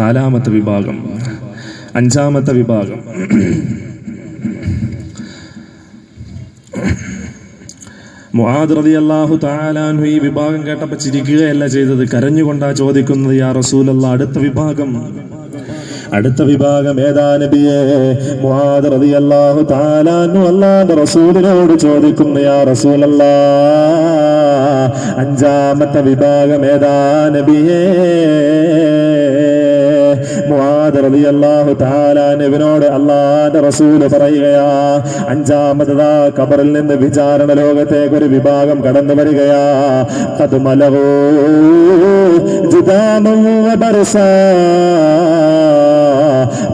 നാലാമത്തെ വിഭാഗം, അഞ്ചാമത്തെ വിഭാഗം മുആദ് റളിയല്ലാഹു തആല അൻഹു ഈ വിഭാഗം കേട്ടപ്പോൾ ചിരിക്കുകയല്ല ചെയ്തത്, കരഞ്ഞുകൊണ്ടാ ചോദിക്കുന്നത്, യാ റസൂലല്ലാഹ്, അടുത്ത വിഭാഗം ഏതാ നബിയേ? മുആദ് റളിയല്ലാഹു തആല അൻഹു അല്ലാഹുവിന്റെ റസൂലിനോട് ചോദിക്കുന്നു, യാ റസൂലല്ലാഹ്, അഞ്ചാമത്തെ വിഭാഗം ഏതാ നബിയേ? മുആദ് റളിയല്ലാഹു തആല അൻഹുവിനോട് അല്ലാഹുവിന്റെ റസൂൽ പറയുകയാ, അഞ്ചാമതാ ഖബറിൽ നിന്ന് വിചാരണ ലോകത്തേക്ക് ഒരു വിഭാഗം കടന്നു വരികയാ. ഖദ് മലഹു ജുദാമു വബർസാ,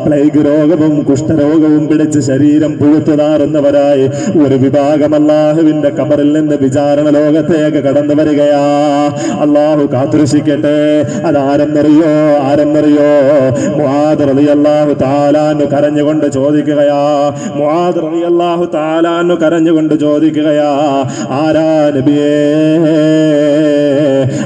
പ്ലേഗ് രോഗവും കുഷ്ഠരോഗവും പിടിച്ച് ശരീരം പുഴുത്തുനാറുന്നവരായി ഒരു വിഭാഗം അല്ലാഹുവിന്റെ ഖബറിൽ നിന്ന് വിചാരണ ലോകത്തേക്ക് കടന്നു വരികയാ. അല്ലാഹു കാത്തുരക്ഷിക്കട്ടെ. അതാരെന്നറിയോ? മുആദ് റളിയല്ലാഹു തആല അൻഹു കരഞ്ഞുകൊണ്ട് ചോദിക്കുകയാ. മുആദ് റളിയല്ലാഹു തആല അൻഹു കരഞ്ഞുകൊണ്ട് ചോദിക്കുകയാ, ആരാ നബിയേ?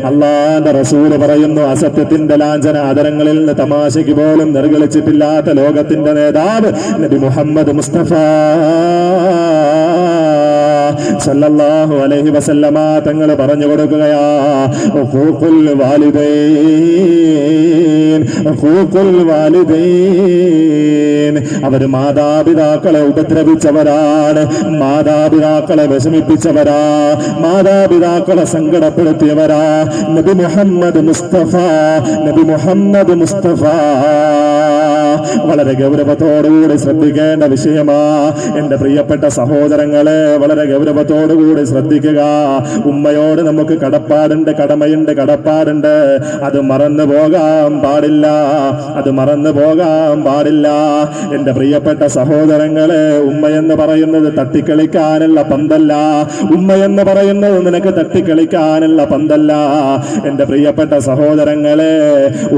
അല്ലാഹുവിന്റെ റസൂൽ പറയുന്നു, അസത്യത്തിന്റെ ലാഞ്ചന ആദരങ്ങളിൽ നിന്ന് തമാശയ്ക്ക് പോലും നിർഗളിച്ചിട്ടില്ലാത്ത ലോകത്തിന്റെ നേതാവ് നബി മുഹമ്മദ് മുസ്തഫ സല്ലല്ലാഹു അലൈഹി വസല്ലമ തങ്ങൾ പറഞ്ഞു കൊടുക്കുകയാ, ഹുഖൂഖുൽ വാലിദൈൻ, അവർ മാതാപിതാക്കളെ ഉപദ്രവിച്ചവരാണ്, മാതാപിതാക്കളെ വിഷമിപ്പിച്ചവരാ, മാതാപിതാക്കളെ സങ്കടപ്പെടുത്തിയവരാ. നബി മുഹമ്മദ് മുസ്തഫ വളരെ ഗൗരവത്തോടുകൂടി ശ്രദ്ധിക്കേണ്ട വിഷയമാ. എന്റെ പ്രിയപ്പെട്ട സഹോദരങ്ങളെ, വളരെ ഗൗരവത്തോടുകൂടി ശ്രദ്ധിക്കുക. ഉമ്മയോട് നമുക്ക് കടപ്പാടുണ്ട്, കടപ്പാടുണ്ട്. അത് മറന്നു പോകാൻ പാടില്ല. എന്റെ പ്രിയപ്പെട്ട സഹോദരങ്ങളെ, ഉമ്മയെന്ന് പറയുന്നത് തട്ടിക്കളിക്കാനുള്ള പന്തല്ല. ഉമ്മയെന്ന് പറയുന്നത് നിനക്ക് തട്ടിക്കളിക്കാനുള്ള പന്തല്ല. എന്റെ പ്രിയപ്പെട്ട സഹോദരങ്ങളെ,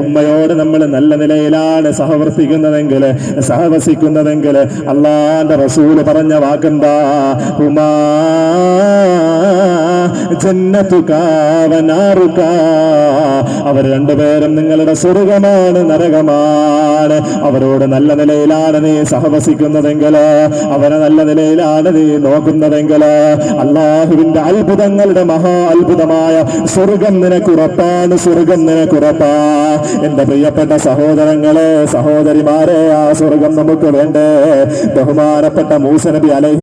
ഉമ്മയോട് നമ്മൾ നല്ല നിലയിലാണ് സഹവസിക്കുന്നതെങ്കിൽ അല്ലാഹുവിന്റെ റസൂല് പറഞ്ഞ വാക്കെന്താ? ഹുമാ ജന്നതുക വനാറുക, അവർ രണ്ടുപേരും നിങ്ങളുടെ സ്വർഗമാണ്, നരകമാണ്. അവരോട് നല്ല നിലയിലാണ് നീ സഹവസിക്കുന്നതെങ്കിൽ, അവരെ നല്ല നിലയിലാണ് നീ നോക്കുന്നതെങ്കിൽ, അല്ലാഹുവിന്റെ അത്ഭുതങ്ങളുടെ മഹാ അത്ഭുതമായ സ്വർഗം നിനക്കുറപ്പാണ്. എന്റെ പ്രിയപ്പെട്ട സഹോദരങ്ങളെ, സഹോദരിമാരെ, ആ സ്വർഗം നമുക്ക് വേണ്ടേ? ബഹുമാനപ്പെട്ട മൂസ നബി അലൈഹി